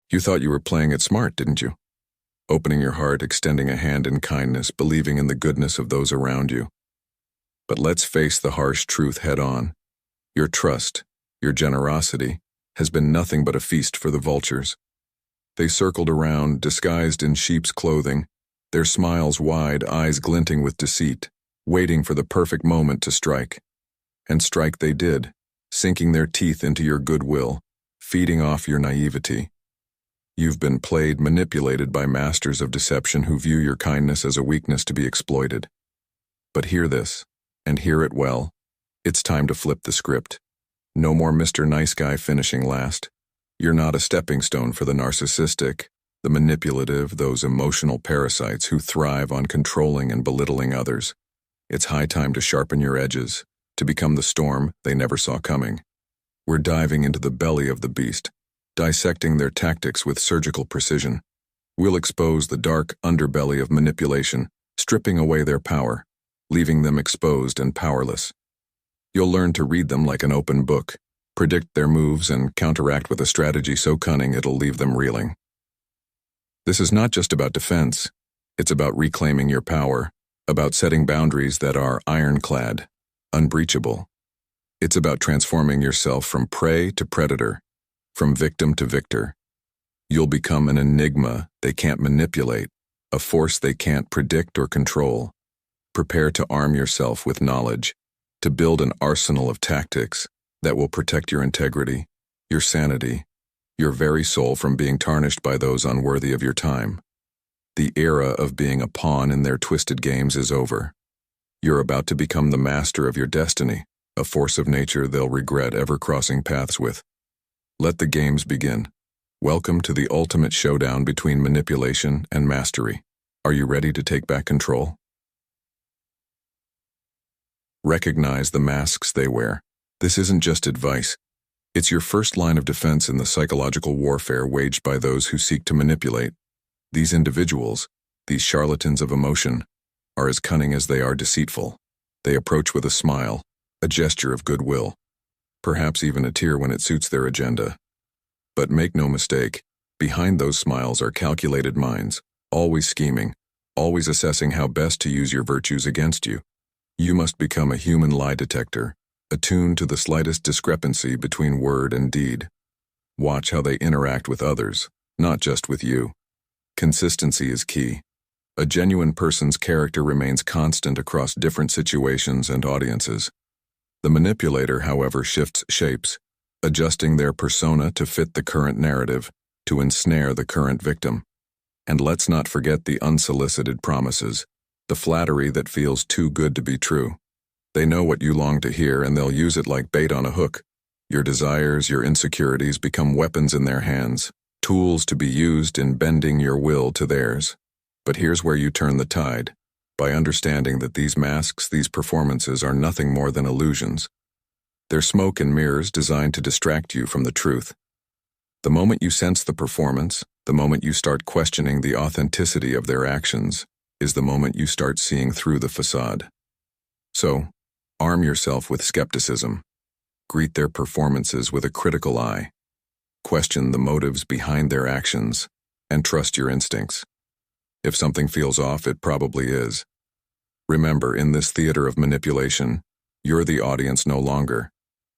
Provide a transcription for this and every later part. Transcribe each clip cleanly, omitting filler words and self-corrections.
You thought you were playing it smart, didn't you? Opening your heart, extending a hand in kindness, believing in the goodness of those around you. But let's face the harsh truth head on. Your trust, your generosity, has been nothing but a feast for the vultures. They circled around, disguised in sheep's clothing, their smiles wide, eyes glinting with deceit, waiting for the perfect moment to strike. And strike they did, sinking their teeth into your goodwill, feeding off your naivety. You've been played, manipulated by masters of deception who view your kindness as a weakness to be exploited. But hear this, and hear it well. It's time to flip the script. No more Mr. Nice Guy finishing last. You're not a stepping stone for the narcissistic, the manipulative, those emotional parasites who thrive on controlling and belittling others. It's high time to sharpen your edges, to become the storm they never saw coming. We're diving into the belly of the beast, dissecting their tactics with surgical precision. We'll expose the dark underbelly of manipulation, stripping away their power, leaving them exposed and powerless. You'll learn to read them like an open book, predict their moves, and counteract with a strategy so cunning it'll leave them reeling. This is not just about defense. It's about reclaiming your power, about setting boundaries that are ironclad, unbreachable. It's about transforming yourself from prey to predator, from victim to victor. You'll become an enigma they can't manipulate, a force they can't predict or control. Prepare to arm yourself with knowledge, to build an arsenal of tactics that will protect your integrity, your sanity, your very soul from being tarnished by those unworthy of your time. The era of being a pawn in their twisted games is over. You're about to become the master of your destiny, a force of nature they'll regret ever crossing paths with. Let the games begin. Welcome to the ultimate showdown between manipulation and mastery. Are you ready to take back control? Recognize the masks they wear. This isn't just advice. It's your first line of defense in the psychological warfare waged by those who seek to manipulate. These individuals, these charlatans of emotion, are as cunning as they are deceitful. They approach with a smile, a gesture of goodwill, perhaps even a tear when it suits their agenda. But make no mistake, behind those smiles are calculated minds, always scheming, always assessing how best to use your virtues against you. You must become a human lie detector, attuned to the slightest discrepancy between word and deed. Watch how they interact with others, not just with you. Consistency is key. A genuine person's character remains constant across different situations and audiences. The manipulator, however, shifts shapes, adjusting their persona to fit the current narrative, to ensnare the current victim. And let's not forget the unsolicited promises, the flattery that feels too good to be true. They know what you long to hear, and they'll use it like bait on a hook. Your desires, your insecurities become weapons in their hands, tools to be used in bending your will to theirs. But here's where you turn the tide, by understanding that these masks, these performances, are nothing more than illusions. They're smoke and mirrors designed to distract you from the truth. The moment you sense the performance, the moment you start questioning the authenticity of their actions, is the moment you start seeing through the facade. So, arm yourself with skepticism. Greet their performances with a critical eye. Question the motives behind their actions, and trust your instincts. If something feels off, it probably is. Remember, in this theater of manipulation, you're the audience no longer.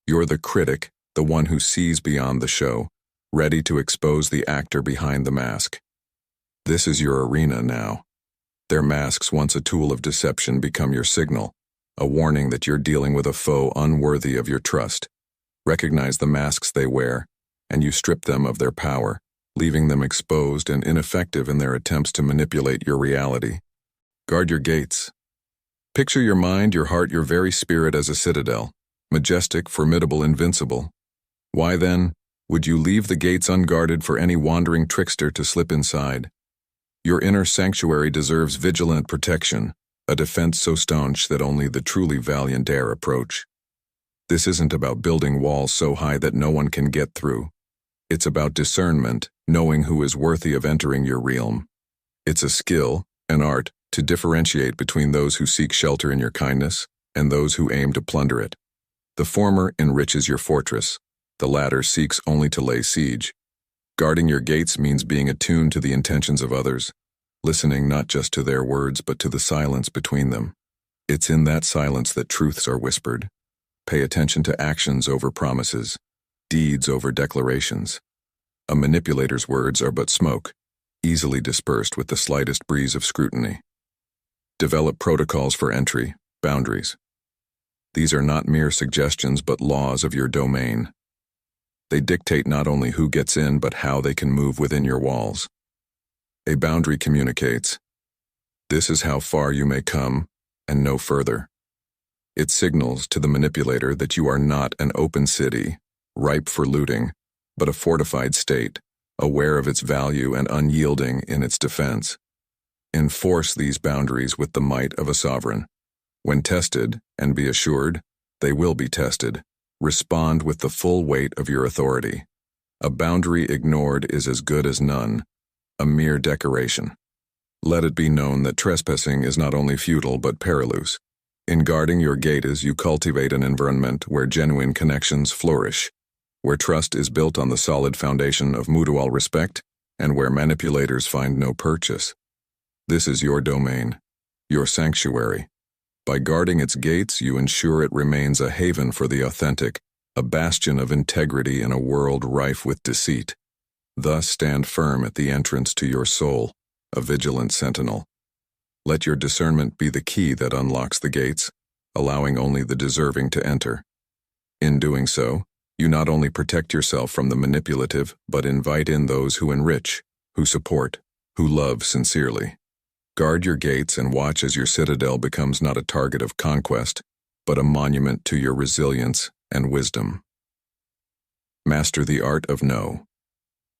You're the critic, the one who sees beyond the show, ready to expose the actor behind the mask. This is your arena now. Their masks, once a tool of deception, become your signal, a warning that you're dealing with a foe unworthy of your trust. Recognize the masks they wear, and you strip them of their power, leaving them exposed and ineffective in their attempts to manipulate your reality. Guard your gates. Picture your mind, your heart, your very spirit as a citadel, majestic, formidable, invincible. Why then would you leave the gates unguarded for any wandering trickster to slip inside? Your inner sanctuary deserves vigilant protection, a defense so staunch that only the truly valiant dare approach. This isn't about building walls so high that no one can get through. It's about discernment, knowing who is worthy of entering your realm. It's a skill, an art, to differentiate between those who seek shelter in your kindness and those who aim to plunder it. The former enriches your fortress, the latter seeks only to lay siege. Guarding your gates means being attuned to the intentions of others, listening not just to their words but to the silence between them. It's in that silence that truths are whispered. Pay attention to actions over promises, deeds over declarations. A manipulator's words are but smoke, easily dispersed with the slightest breeze of scrutiny. Develop protocols for entry, boundaries. These are not mere suggestions but laws of your domain. They dictate not only who gets in but how they can move within your walls. A boundary communicates, "This is how far you may come, and no further." It signals to the manipulator that you are not an open city, ripe for looting, but a fortified state, aware of its value and unyielding in its defense. Enforce these boundaries with the might of a sovereign. When tested, and be assured, they will be tested, respond with the full weight of your authority. A boundary ignored is as good as none, a mere decoration. Let it be known that trespassing is not only futile but perilous. In guarding your gates, you cultivate an environment where genuine connections flourish, where trust is built on the solid foundation of mutual respect, and where manipulators find no purchase. This is your domain, your sanctuary. By guarding its gates, you ensure it remains a haven for the authentic, a bastion of integrity in a world rife with deceit. Thus stand firm at the entrance to your soul, a vigilant sentinel. Let your discernment be the key that unlocks the gates, allowing only the deserving to enter. In doing so, you not only protect yourself from the manipulative, but invite in those who enrich, who support, who love sincerely. Guard your gates and watch as your citadel becomes not a target of conquest, but a monument to your resilience and wisdom. Master the art of no.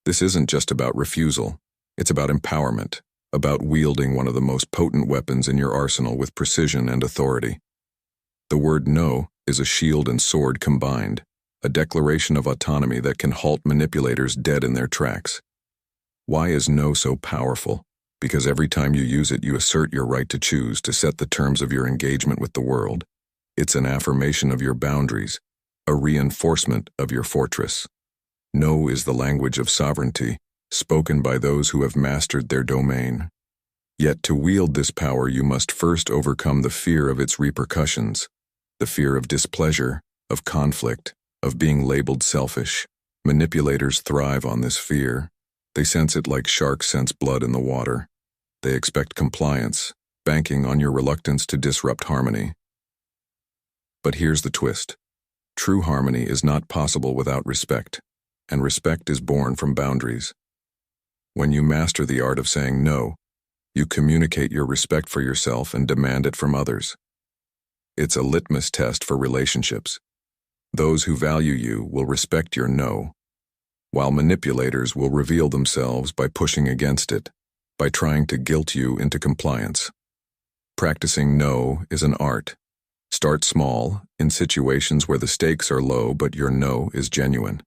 This isn't just about refusal, it's about empowerment, about wielding one of the most potent weapons in your arsenal with precision and authority. The word no is a shield and sword combined, a declaration of autonomy that can halt manipulators dead in their tracks. Why is no so powerful? Because every time you use it, you assert your right to choose, to set the terms of your engagement with the world. It's an affirmation of your boundaries, a reinforcement of your fortress. No is the language of sovereignty, spoken by those who have mastered their domain. Yet to wield this power, you must first overcome the fear of its repercussions, the fear of displeasure, of conflict, of being labeled selfish. Manipulators thrive on this fear. They sense it like sharks sense blood in the water. They expect compliance, banking on your reluctance to disrupt harmony. But here's the twist. True harmony is not possible without respect, and respect is born from boundaries. When you master the art of saying no, you communicate your respect for yourself and demand it from others. It's a litmus test for relationships. Those who value you will respect your no, while manipulators will reveal themselves by pushing against it, by trying to guilt you into compliance. Practicing no is an art. Start small, in situations where the stakes are low but your no is genuine.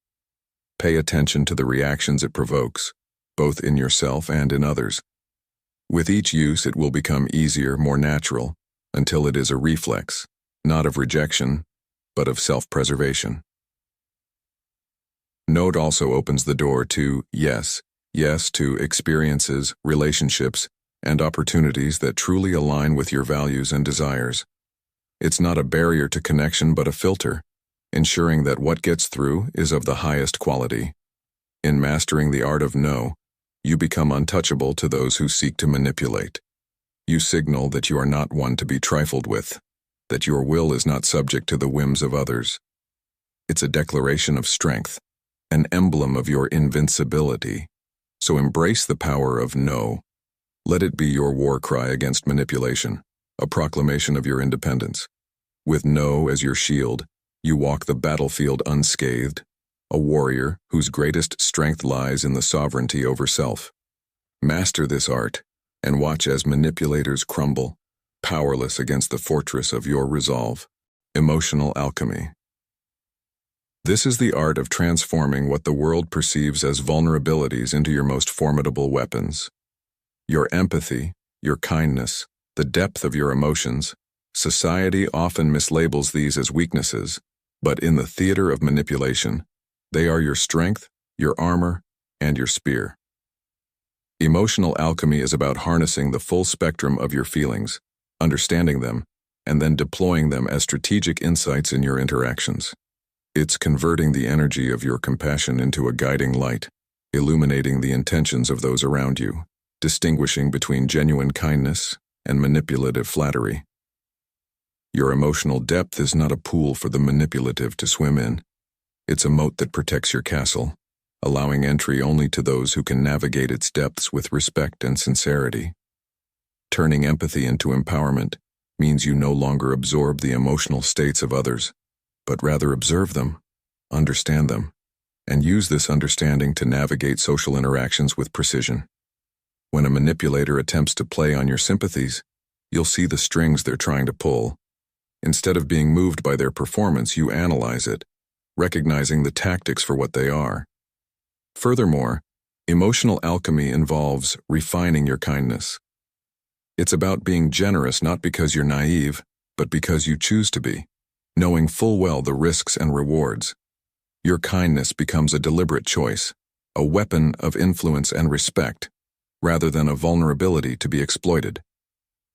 Pay attention to the reactions it provokes, both in yourself and in others. With each use, it will become easier, more natural, until it is a reflex, not of rejection, but of self-preservation. No also opens the door to yes to experiences, relationships, and opportunities that truly align with your values and desires. It's not a barrier to connection but a filter, ensuring that what gets through is of the highest quality. In mastering the art of no, you become untouchable to those who seek to manipulate. You signal that you are not one to be trifled with, that your will is not subject to the whims of others. It's a declaration of strength, an emblem of your invincibility. So embrace the power of no. Let it be your war cry against manipulation, a proclamation of your independence. With no as your shield, you walk the battlefield unscathed, a warrior whose greatest strength lies in the sovereignty over self. Master this art, and watch as manipulators crumble, powerless against the fortress of your resolve. Emotional alchemy. This is the art of transforming what the world perceives as vulnerabilities into your most formidable weapons. Your empathy, your kindness, the depth of your emotions. Society often mislabels these as weaknesses, but in the theater of manipulation, they are your strength, your armor, and your spear. Emotional alchemy is about harnessing the full spectrum of your feelings, understanding them, and then deploying them as strategic insights in your interactions. It's converting the energy of your compassion into a guiding light, illuminating the intentions of those around you, distinguishing between genuine kindness and manipulative flattery. Your emotional depth is not a pool for the manipulative to swim in. It's a moat that protects your castle, allowing entry only to those who can navigate its depths with respect and sincerity. Turning empathy into empowerment means you no longer absorb the emotional states of others, but rather observe them, understand them, and use this understanding to navigate social interactions with precision. When a manipulator attempts to play on your sympathies, you'll see the strings they're trying to pull. Instead of being moved by their performance, you analyze it, recognizing the tactics for what they are. Furthermore, emotional alchemy involves refining your kindness. It's about being generous not because you're naive, but because you choose to be, knowing full well the risks and rewards. Your kindness becomes a deliberate choice, a weapon of influence and respect, rather than a vulnerability to be exploited.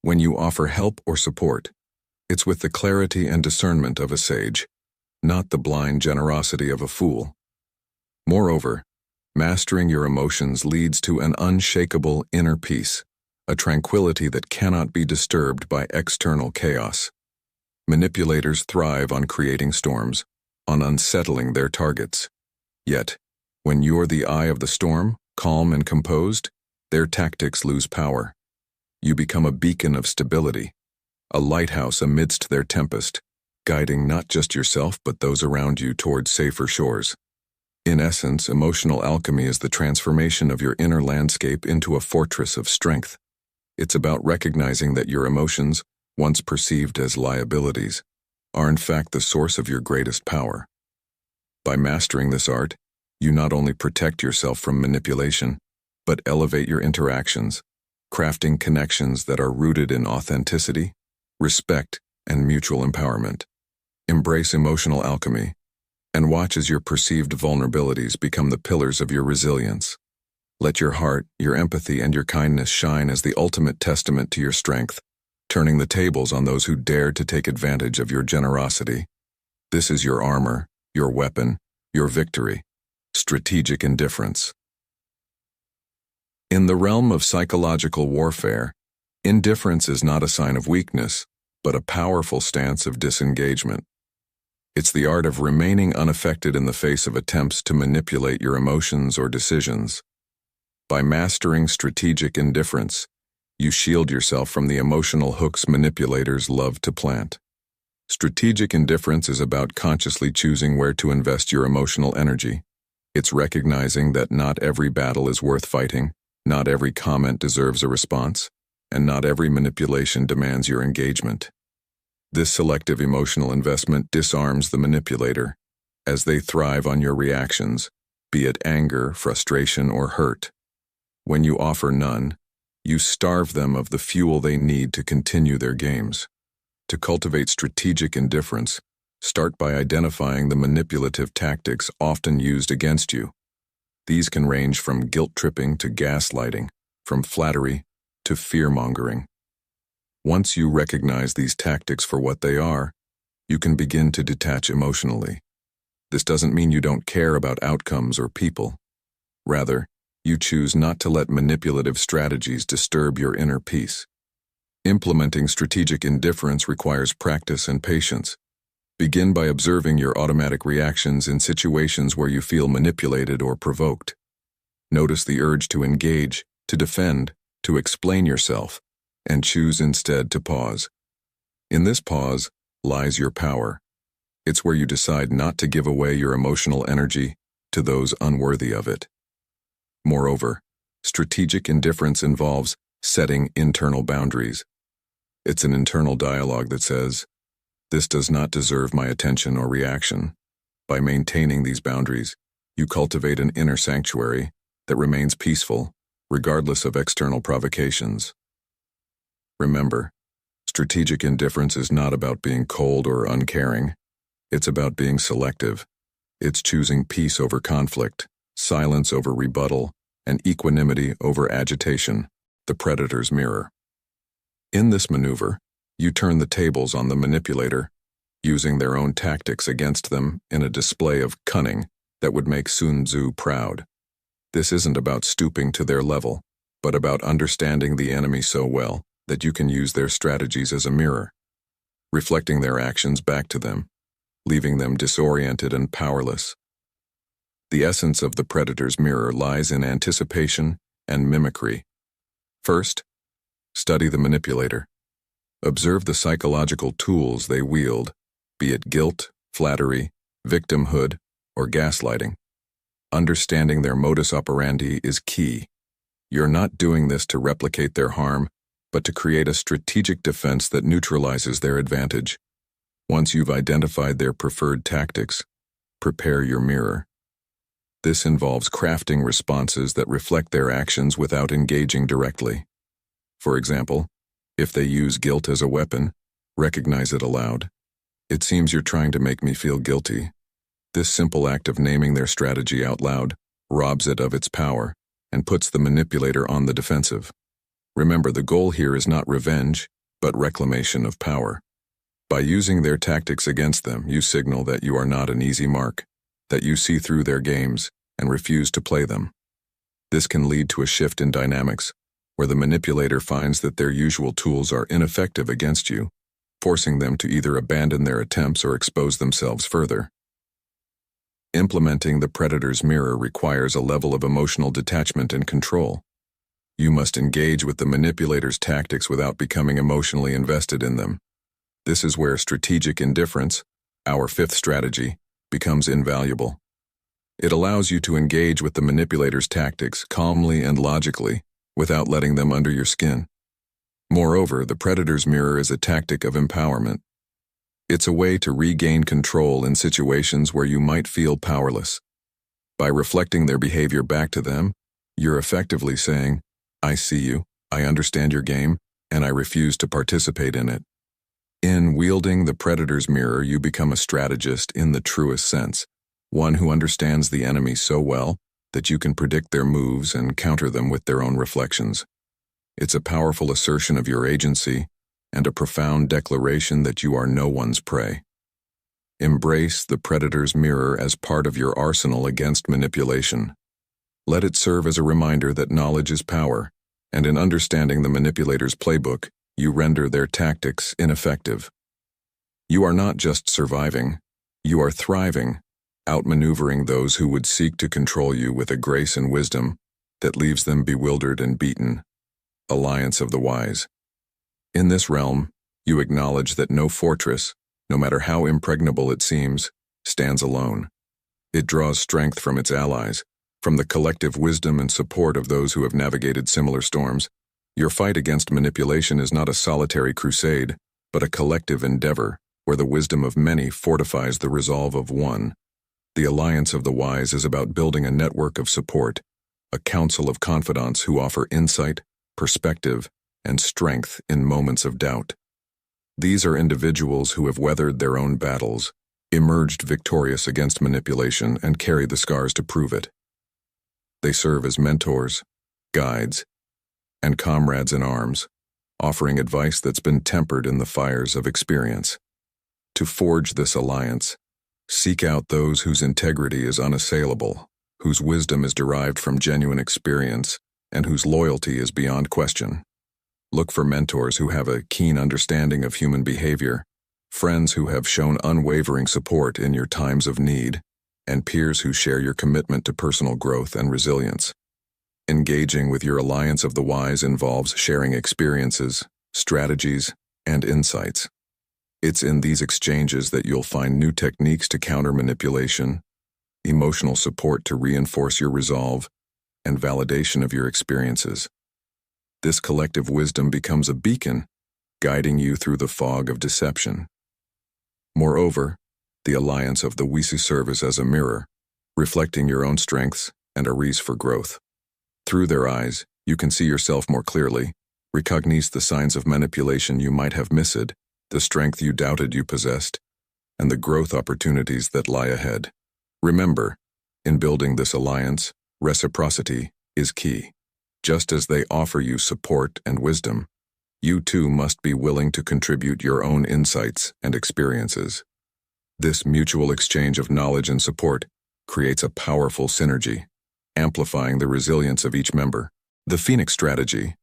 When you offer help or support, it's with the clarity and discernment of a sage, not the blind generosity of a fool. Moreover, mastering your emotions leads to an unshakable inner peace, a tranquility that cannot be disturbed by external chaos. Manipulators thrive on creating storms, on unsettling their targets. Yet, when you're the eye of the storm, calm and composed, their tactics lose power. You become a beacon of stability, a lighthouse amidst their tempest, guiding not just yourself but those around you toward safer shores. In essence, emotional alchemy is the transformation of your inner landscape into a fortress of strength. It's about recognizing that your emotions, once perceived as liabilities, are in fact the source of your greatest power. By mastering this art, you not only protect yourself from manipulation, but elevate your interactions, crafting connections that are rooted in authenticity, respect, and mutual empowerment. Embrace emotional alchemy, and watch as your perceived vulnerabilities become the pillars of your resilience. Let your heart, your empathy, and your kindness shine as the ultimate testament to your strength, turning the tables on those who dare to take advantage of your generosity. This is your armor, your weapon, your victory, strategic indifference. In the realm of psychological warfare, indifference is not a sign of weakness, but a powerful stance of disengagement. It's the art of remaining unaffected in the face of attempts to manipulate your emotions or decisions. By mastering strategic indifference, you shield yourself from the emotional hooks manipulators love to plant. Strategic indifference is about consciously choosing where to invest your emotional energy. It's recognizing that not every battle is worth fighting, not every comment deserves a response, and not every manipulation demands your engagement. This selective emotional investment disarms the manipulator, as they thrive on your reactions, be it anger, frustration, or hurt. When you offer none, you starve them of the fuel they need to continue their games. To cultivate strategic indifference, start by identifying the manipulative tactics often used against you. These can range from guilt-tripping to gaslighting, from flattery to fear-mongering. Once you recognize these tactics for what they are, you can begin to detach emotionally. This doesn't mean you don't care about outcomes or people. Rather, you choose not to let manipulative strategies disturb your inner peace. Implementing strategic indifference requires practice and patience. Begin by observing your automatic reactions in situations where you feel manipulated or provoked. Notice the urge to engage, to defend, to explain yourself, and choose instead to pause. In this pause lies your power. It's where you decide not to give away your emotional energy to those unworthy of it. Moreover, strategic indifference involves setting internal boundaries. It's an internal dialogue that says, "This does not deserve my attention or reaction." By maintaining these boundaries, you cultivate an inner sanctuary that remains peaceful, regardless of external provocations. Remember, strategic indifference is not about being cold or uncaring. It's about being selective. It's choosing peace over conflict, silence over rebuttal, and equanimity over agitation, the predator's mirror. In this maneuver, you turn the tables on the manipulator, using their own tactics against them in a display of cunning that would make Sun Tzu proud. This isn't about stooping to their level, but about understanding the enemy so well that you can use their strategies as a mirror, reflecting their actions back to them, leaving them disoriented and powerless. The essence of the predator's mirror lies in anticipation and mimicry. First, study the manipulator. Observe the psychological tools they wield, be it guilt, flattery, victimhood, or gaslighting. Understanding their modus operandi is key. You're not doing this to replicate their harm, but to create a strategic defense that neutralizes their advantage. Once you've identified their preferred tactics, prepare your mirror. This involves crafting responses that reflect their actions without engaging directly. For example, if they use guilt as a weapon, recognize it aloud. It seems you're trying to make me feel guilty. This simple act of naming their strategy out loud robs it of its power and puts the manipulator on the defensive. Remember, the goal here is not revenge, but reclamation of power. By using their tactics against them, you signal that you are not an easy mark, that you see through their games and refuse to play them. This can lead to a shift in dynamics, where the manipulator finds that their usual tools are ineffective against you, forcing them to either abandon their attempts or expose themselves further. Implementing the predator's mirror requires a level of emotional detachment and control. You must engage with the manipulator's tactics without becoming emotionally invested in them. This is where strategic indifference, our fifth strategy, becomes invaluable. It allows you to engage with the manipulator's tactics calmly and logically, without letting them under your skin. Moreover, the predator's mirror is a tactic of empowerment. It's a way to regain control in situations where you might feel powerless. By reflecting their behavior back to them, you're effectively saying, "I see you, I understand your game, and I refuse to participate in it." In wielding the predator's mirror, you become a strategist in the truest sense, one who understands the enemy so well that you can predict their moves and counter them with their own reflections. It's a powerful assertion of your agency and a profound declaration that you are no one's prey. Embrace the predator's mirror as part of your arsenal against manipulation. Let it serve as a reminder that knowledge is power, and in understanding the manipulator's playbook, you render their tactics ineffective. You are not just surviving, you are thriving, outmaneuvering those who would seek to control you with a grace and wisdom that leaves them bewildered and beaten. Alliance of the wise. In this realm, you acknowledge that no fortress, no matter how impregnable it seems, stands alone. It draws strength from its allies, from the collective wisdom and support of those who have navigated similar storms. Your fight against manipulation is not a solitary crusade, but a collective endeavor, where the wisdom of many fortifies the resolve of one. The Alliance of the Wise is about building a network of support, a council of confidants who offer insight, perspective, and strength in moments of doubt. These are individuals who have weathered their own battles, emerged victorious against manipulation, and carry the scars to prove it. They serve as mentors, guides, and comrades in arms, offering advice that's been tempered in the fires of experience. To forge this alliance, seek out those whose integrity is unassailable, whose wisdom is derived from genuine experience, and whose loyalty is beyond question. Look for mentors who have a keen understanding of human behavior, friends who have shown unwavering support in your times of need, and peers who share your commitment to personal growth and resilience. Engaging with your Alliance of the Wise involves sharing experiences, strategies, and insights. It's in these exchanges that you'll find new techniques to counter manipulation, emotional support to reinforce your resolve, and validation of your experiences. This collective wisdom becomes a beacon, guiding you through the fog of deception. Moreover, the Alliance of the Wisu serves as a mirror, reflecting your own strengths and a reason for growth. Through their eyes, you can see yourself more clearly, recognize the signs of manipulation you might have missed, the strength you doubted you possessed, and the growth opportunities that lie ahead. Remember, In building this alliance, reciprocity is key. Just as they offer you support and wisdom, you too must be willing to contribute your own insights and experiences. This mutual exchange of knowledge and support creates a powerful synergy, amplifying the resilience of each member. The Phoenix Strategy.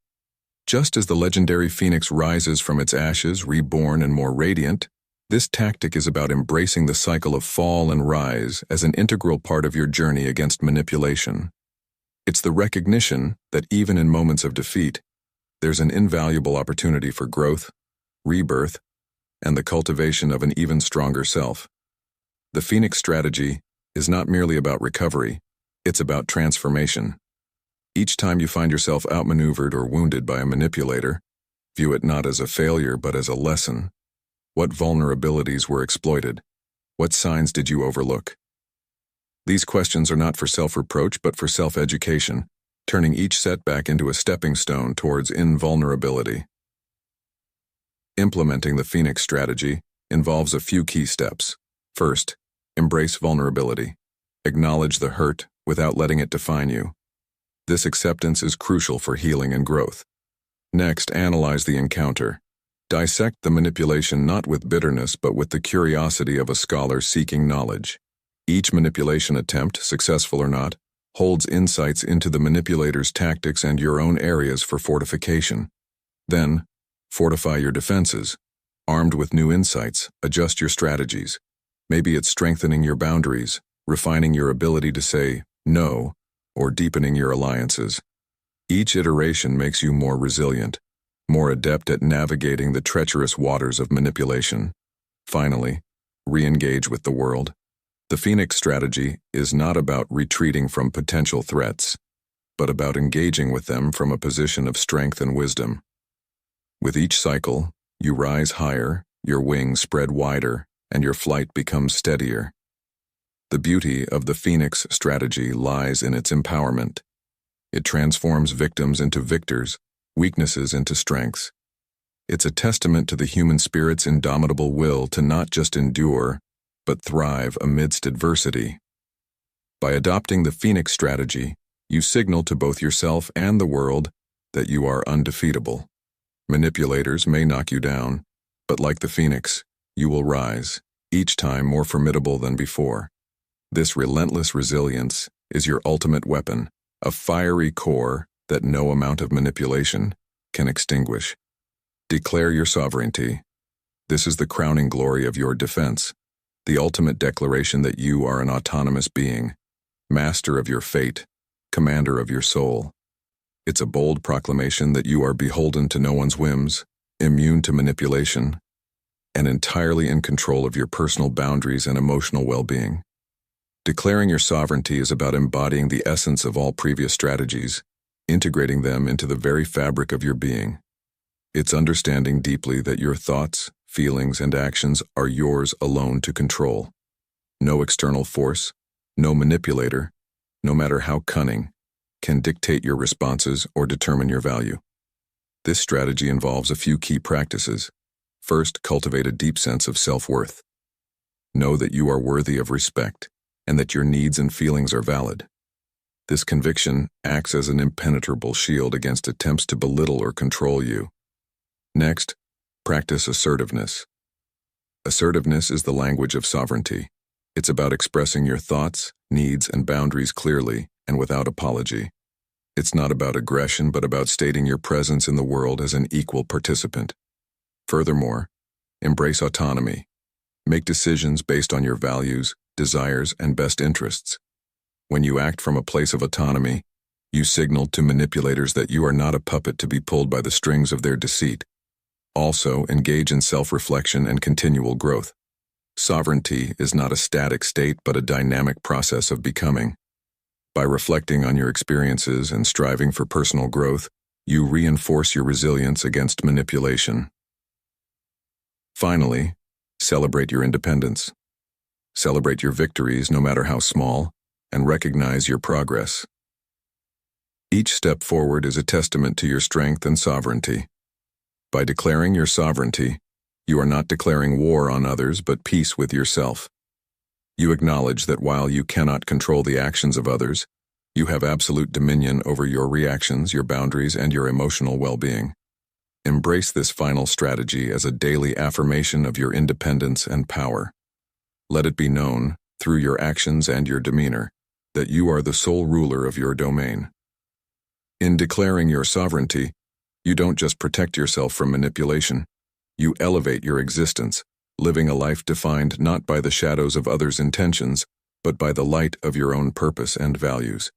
Just as the legendary phoenix rises from its ashes, reborn and more radiant, this tactic is about embracing the cycle of fall and rise as an integral part of your journey against manipulation. It's the recognition that even in moments of defeat, there's an invaluable opportunity for growth, rebirth, and the cultivation of an even stronger self. The Phoenix Strategy is not merely about recovery, it's about transformation. Each time you find yourself outmaneuvered or wounded by a manipulator, view it not as a failure but as a lesson. What vulnerabilities were exploited? What signs did you overlook? These questions are not for self-reproach but for self-education, turning each setback into a stepping stone towards invulnerability. Implementing the Phoenix Strategy involves a few key steps. First, embrace vulnerability. Acknowledge the hurt without letting it define you. This acceptance is crucial for healing and growth. Next, analyze the encounter. Dissect the manipulation not with bitterness but with the curiosity of a scholar seeking knowledge. Each manipulation attempt, successful or not, holds insights into the manipulator's tactics and your own areas for fortification. Then, fortify your defenses. Armed with new insights, adjust your strategies. Maybe it's strengthening your boundaries, refining your ability to say no, or deepening your alliances. Each iteration makes you more resilient, more adept at navigating the treacherous waters of manipulation. Finally, re-engage with the world. The Phoenix Strategy is not about retreating from potential threats, but about engaging with them from a position of strength and wisdom. With each cycle, you rise higher, your wings spread wider, and your flight becomes steadier. The beauty of the Phoenix Strategy lies in its empowerment. It transforms victims into victors, weaknesses into strengths. It's a testament to the human spirit's indomitable will to not just endure, but thrive amidst adversity. By adopting the Phoenix Strategy, you signal to both yourself and the world that you are undefeatable. Manipulators may knock you down, but like the phoenix, you will rise, each time more formidable than before. This relentless resilience is your ultimate weapon, a fiery core that no amount of manipulation can extinguish. Declare your sovereignty. This is the crowning glory of your defense, the ultimate declaration that you are an autonomous being, master of your fate, commander of your soul. It's a bold proclamation that you are beholden to no one's whims, immune to manipulation, and entirely in control of your personal boundaries and emotional well-being. Declaring your sovereignty is about embodying the essence of all previous strategies, integrating them into the very fabric of your being. It's understanding deeply that your thoughts, feelings, and actions are yours alone to control. No external force, no manipulator, no matter how cunning, can dictate your responses or determine your value. This strategy involves a few key practices. First, cultivate a deep sense of self-worth. Know that you are worthy of respect and that your needs and feelings are valid. This conviction acts as an impenetrable shield against attempts to belittle or control you. Next, practice assertiveness. Assertiveness is the language of sovereignty. It's about expressing your thoughts, needs, and boundaries clearly and without apology. It's not about aggression, but about stating your presence in the world as an equal participant. Furthermore, embrace autonomy. Make decisions based on your values, desires, and best interests. When you act from a place of autonomy, you signal to manipulators that you are not a puppet to be pulled by the strings of their deceit. Also, engage in self-reflection and continual growth. Sovereignty is not a static state but a dynamic process of becoming. By reflecting on your experiences and striving for personal growth, you reinforce your resilience against manipulation. Finally, celebrate your independence. Celebrate your victories, no matter how small, and recognize your progress. Each step forward is a testament to your strength and sovereignty. By declaring your sovereignty, you are not declaring war on others but peace with yourself. You acknowledge that while you cannot control the actions of others, you have absolute dominion over your reactions, your boundaries, and your emotional well-being. Embrace this final strategy as a daily affirmation of your independence and power. Let it be known, through your actions and your demeanor, that you are the sole ruler of your domain. In declaring your sovereignty, you don't just protect yourself from manipulation, you elevate your existence, living a life defined not by the shadows of others' intentions, but by the light of your own purpose and values.